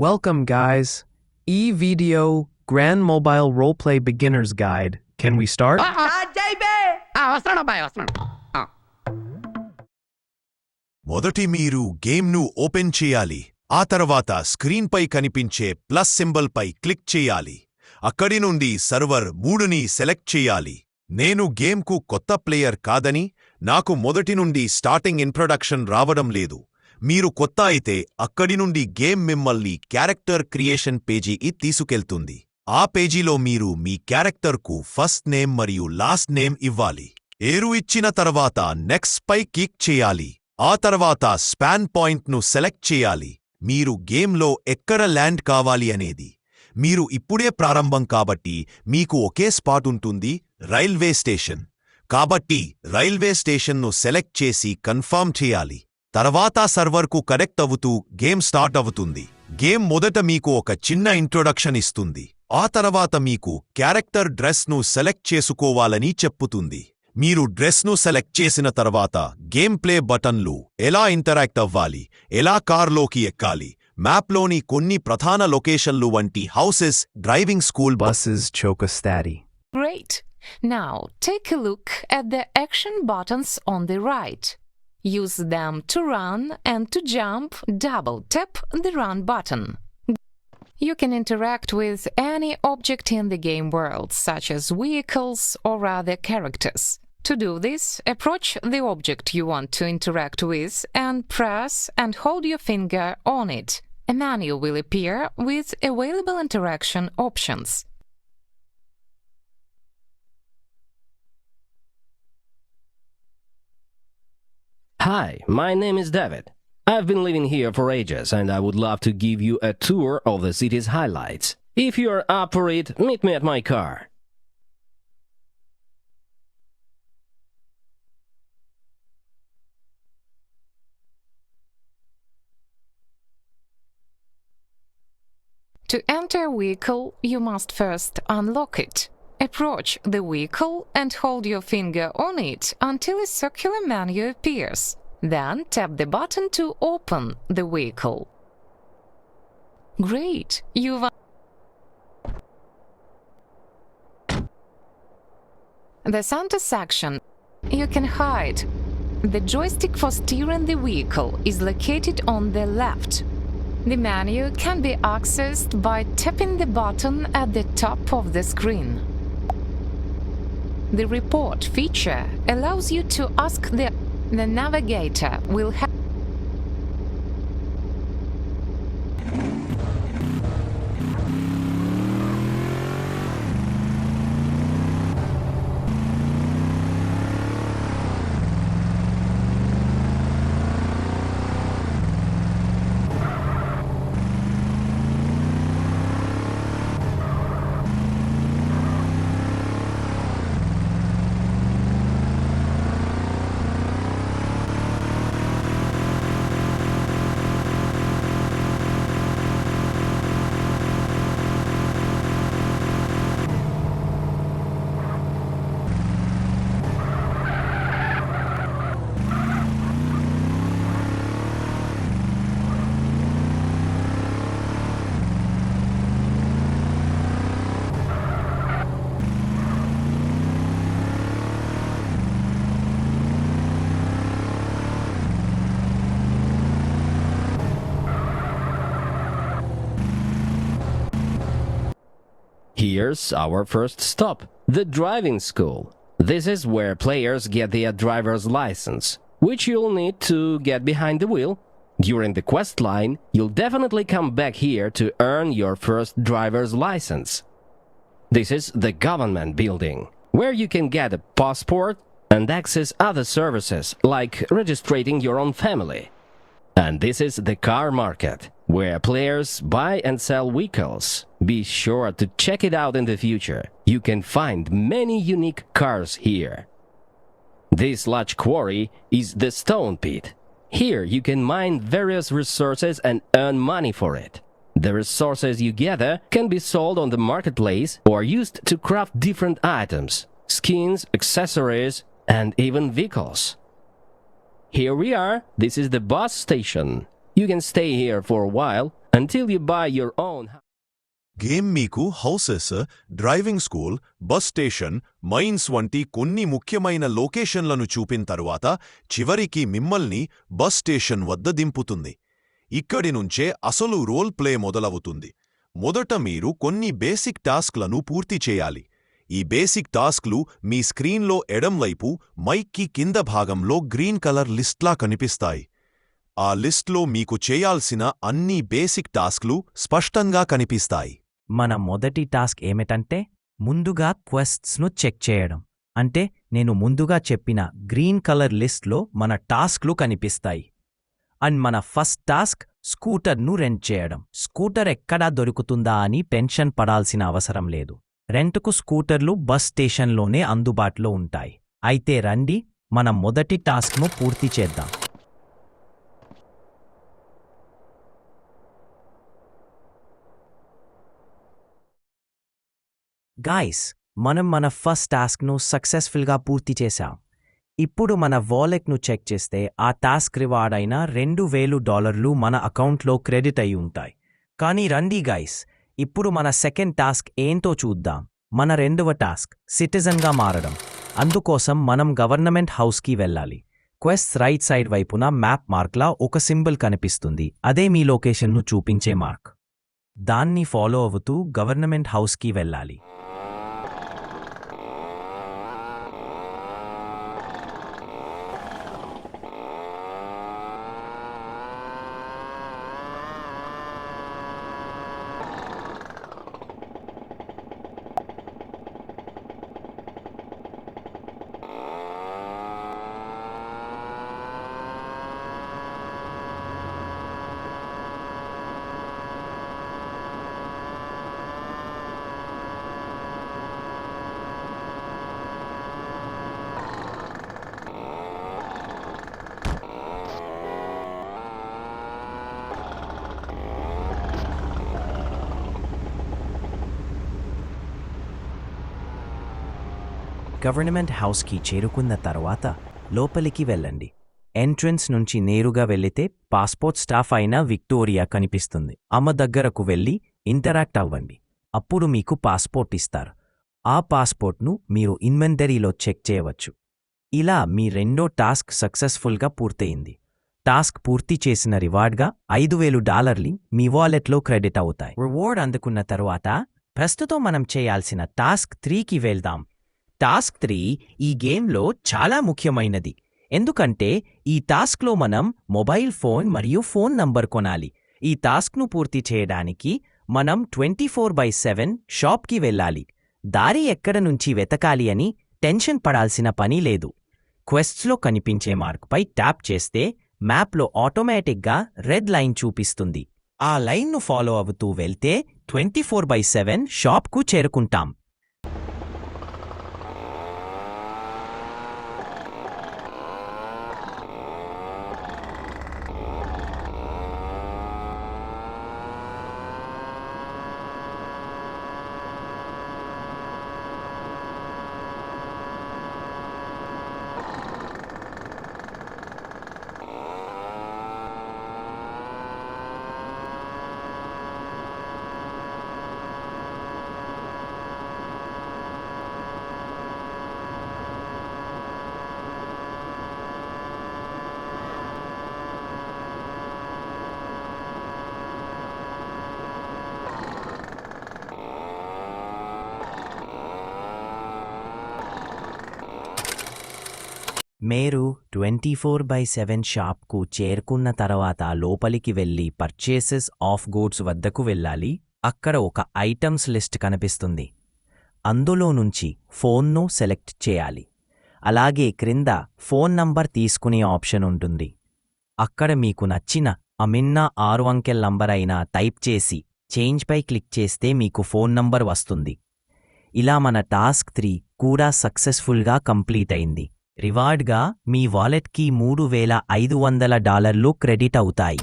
Welcome, guys. E-Video Grand Mobile Roleplay Beginner's Guide. Can we start? వస్తున్నాను. మొదటి మీరు గేమ్ను open చేయాలి. ఆ తర్వాత స్క్రీన్పై కనిపించే ప్లస్ సింబల్పై క్లిక్ చేయాలి. అక్కడి నుండి సర్వర్ 3ని సెలెక్ట్ చేయాలి. నేను గేమ్కు కొత్త ప్లేయర్ కాదని నాకు మొదటి నుండి స్టార్టింగ్ ఇంట్రొడక్షన్ రావడం లేదు. మీరు కొత్త అయితే అక్కడి నుండి గేమ్ మిమ్మల్ని క్యారెక్టర్ క్రియేషన్ పేజీకి తీసుకెళ్తుంది. ఆ పేజీలో మీరు మీ క్యారెక్టర్కు ఫస్ట్ నేమ్ మరియు లాస్ట్ నేమ్ ఇవ్వాలి. ఏరు ఇచ్చిన తర్వాత నెక్స్ట్ పై క్లిక్ చేయాలి. ఆ తర్వాత స్పాన్ పాయింట్ను సెలెక్ట్ చేయాలి. మీరు గేమ్లో ఎక్కడ ల్యాండ్ కావాలి అనేది. మీరు ఇప్పుడే ప్రారంభం కాబట్టి మీకు ఒకే స్పాట్ ఉంటుంది, రైల్వే స్టేషన్. కాబట్టి రైల్వే స్టేషన్ను సెలెక్ట్ చేసి కన్ఫర్మ్ చేయాలి. తర్వాత సర్వర్కు కనెక్ట్ అవుతూ గేమ్ స్టార్ట్ అవుతుంది. గేమ్ మొదట మీకు ఒక చిన్న ఇంట్రొడక్షన్ ఇస్తుంది. ఆ తర్వాత మీకు క్యారెక్టర్ డ్రెస్ను సెలెక్ట్ చేసుకోవాలని చెప్పుతుంది. మీరు డ్రెస్ను సెలెక్ట్ చేసిన తర్వాత గేమ్ ప్లే బటన్లు, ఎలా ఇంటరాక్ట్ అవ్వాలి, ఎలా కార్లోకి ఎక్కాలి, మ్యాప్లోని కొన్ని ప్రధాన లొకేషన్లు వంటి houses, driving school, Buses, Chocostati. Great. Now take a look at the action buttons on the right. Use them to run and to jump. Double tap the run button. You can interact with any object in the game world, such as vehicles or other characters. To do this, approach the object you want to interact with and press and hold your finger on it. A menu will appear with available interaction options. Hi, my name is David. I've been living here for ages and I would love to give you a tour of the city's highlights. If you are up for it, meet me at my car. To enter a vehicle, you must first unlock it. Approach the vehicle and hold your finger on it until a circular menu appears. Then tap the button to open the vehicle. Great! You've the center section. You can hide. The joystick for steering the vehicle is located on the left. The menu can be accessed by tapping the button at the top of the screen. The report feature allows you to ask the navigator will have Here's our first stop, the driving school. This is where players get their driver's license, which you'll need to get behind the wheel. During the quest line, you'll definitely come back here to earn your first driver's license. This is the government building, where you can get a passport and access other services like registering your own family. And this is the car market, where players buy and sell vehicles. Be sure to check it out in the future. You can find many unique cars here. This large quarry is the Stone Pit. Here you can mine various resources and earn money for it. The resources you gather can be sold on the marketplace or used to craft different items, skins, accessories, and even vehicles. Here we are. This is the bus station. You can stay here for a while until you buy your own house. Game మీకు houses, driving school, bus station, mines వంటి కొన్ని ముఖ్యమైన లొకేషన్లను చూపిన తరువాత చివరికి మిమ్మల్ని bus station వద్ద దింపుతుంది. ఇక్కడి నుంచే అసలు రోల్ ప్లే మొదలవుతుంది. మొదట మీరు కొన్ని బేసిక్ టాస్క్లను పూర్తి చేయాలి. ఈ బేసిక్ టాస్క్లు మీ స్క్రీన్లో ఎడంవైపు మైక్కి కింద భాగంలో గ్రీన్ కలర్ లిస్ట్లా కనిపిస్తాయి. ఆ లిస్ట్లో మీకు చేయాల్సిన అన్ని బేసిక్ టాస్క్లు స్పష్టంగా కనిపిస్తాయి. మన మొదటి టాస్క్ ఏమిటంటే ముందుగా క్వెస్ట్స్ను చెక్ చేయడం. అంటే నేను ముందుగా చెప్పిన గ్రీన్ కలర్ లిస్ట్లో మన టాస్క్లు కనిపిస్తాయి. అండ్ మన ఫస్ట్ టాస్క్ స్కూటర్ను రెంట్ చేయడం. స్కూటర్ ఎక్కడా దొరుకుతుందా అని టెన్షన్ పడాల్సిన అవసరం లేదు. రెంట్కు స్కూటర్లు బస్ స్టేషన్లోనే అందుబాటులో ఉంటాయి. అయితే రండి, మన మొదటి టాస్క్ను పూర్తి చేద్దాం. గాయ్స్, మనం మన ఫస్ట్ టాస్క్ను సక్సెస్ఫుల్గా పూర్తి చేశాం. ఇప్పుడు మన వాలెట్ను చెక్ చేస్తే ఆ టాస్క్ రివార్డ్ అయిన $2000 మన అకౌంట్లో క్రెడిట్ అయి ఉంటాయి. కానీ రండి గాయ్స్, ఇప్పుడు మన సెకండ్ టాస్క్ ఏంటో చూద్దాం. మన రెండవ టాస్క్ సిటిజన్గా మారడం. అందుకోసం మనం గవర్నమెంట్ హౌస్కి వెళ్ళాలి. క్వెస్ట్ రైట్ సైడ్ వైపున మ్యాప్ మార్క్లా ఒక సింబల్ కనిపిస్తుంది. అదే మీ లొకేషన్ను చూపించే మార్క్. దాన్ని ఫాలో అవుతూ గవర్నమెంట్ హౌస్కి వెళ్ళాలి. గవర్నమెంట్ హౌస్కి చేరుకున్న తర్వాత లోపలికి వెళ్ళండి. ఎంట్రన్స్ నుంచి నేరుగా వెళ్లితే పాస్పోర్ట్ స్టాఫ్ అయిన విక్టోరియా కనిపిస్తుంది. ఆమె దగ్గరకు వెళ్ళి ఇంటరాక్ట్ అవ్వండి. అప్పుడు మీకు పాస్పోర్ట్ ఇస్తారు. ఆ పాస్పోర్ట్ను మీరు ఇన్వెంటరీలో చెక్ చేయవచ్చు. ఇలా మీ రెండో టాస్క్ సక్సెస్ఫుల్గా పూర్తయింది. టాస్క్ పూర్తి చేసిన రివార్డ్గా $5000 మీ వాలెట్లో క్రెడిట్ అవుతాయి. రివార్డ్ అందుకున్న తరువాత ప్రస్తుతం మనం చేయాల్సిన టాస్క్ 3కి వెళ్దాం. టాస్క్ 3 ఈ గేమ్లో చాలా ముఖ్యమైనది. ఎందుకంటే ఈ టాస్క్లో మనం మొబైల్ ఫోన్ మరియు ఫోన్ నంబర్ కొనాలి. ఈ టాస్క్ను పూర్తి చేయడానికి మనం 24/7 షాప్కి వెళ్ళాలి. దారి ఎక్కడ నుంచి వెతకాలి అని టెన్షన్ పడాల్సిన పని లేదు. క్వెస్ట్స్లో కనిపించే మార్క్పై ట్యాప్ చేస్తే మ్యాప్లో ఆటోమేటిక్గా రెడ్ లైన్ చూపిస్తుంది. ఆ లైన్ను ఫాలో అవుతూ వెళ్తే 24/7 షాప్కు చేరుకుంటాం. మీరు 24/7 షాప్కు చేరుకున్న తర్వాత లోపలికి వెళ్ళి పర్చేసెస్ ఆఫ్ గూడ్స్ వద్దకు వెళ్ళాలి. అక్కడ ఒక ఐటమ్స్ లిస్ట్ కనిపిస్తుంది. అందులో నుంచి ఫోన్ను సెలెక్ట్ చేయాలి. అలాగే క్రింద ఫోన్ నంబర్ తీసుకునే ఆప్షన్ ఉంటుంది. అక్కడ మీకు నచ్చిన అమిన్న 6 అంకెల నంబర్ అయినా టైప్ చేసి చేంజ్పై క్లిక్ చేస్తే మీకు ఫోన్ నంబర్ వస్తుంది. ఇలా మన టాస్క్ 3 కూడా సక్సెస్ఫుల్గా కంప్లీట్ అయింది. రివార్డ్గా మీ వాలెట్కి $3500 క్రెడిట్ అవుతాయి.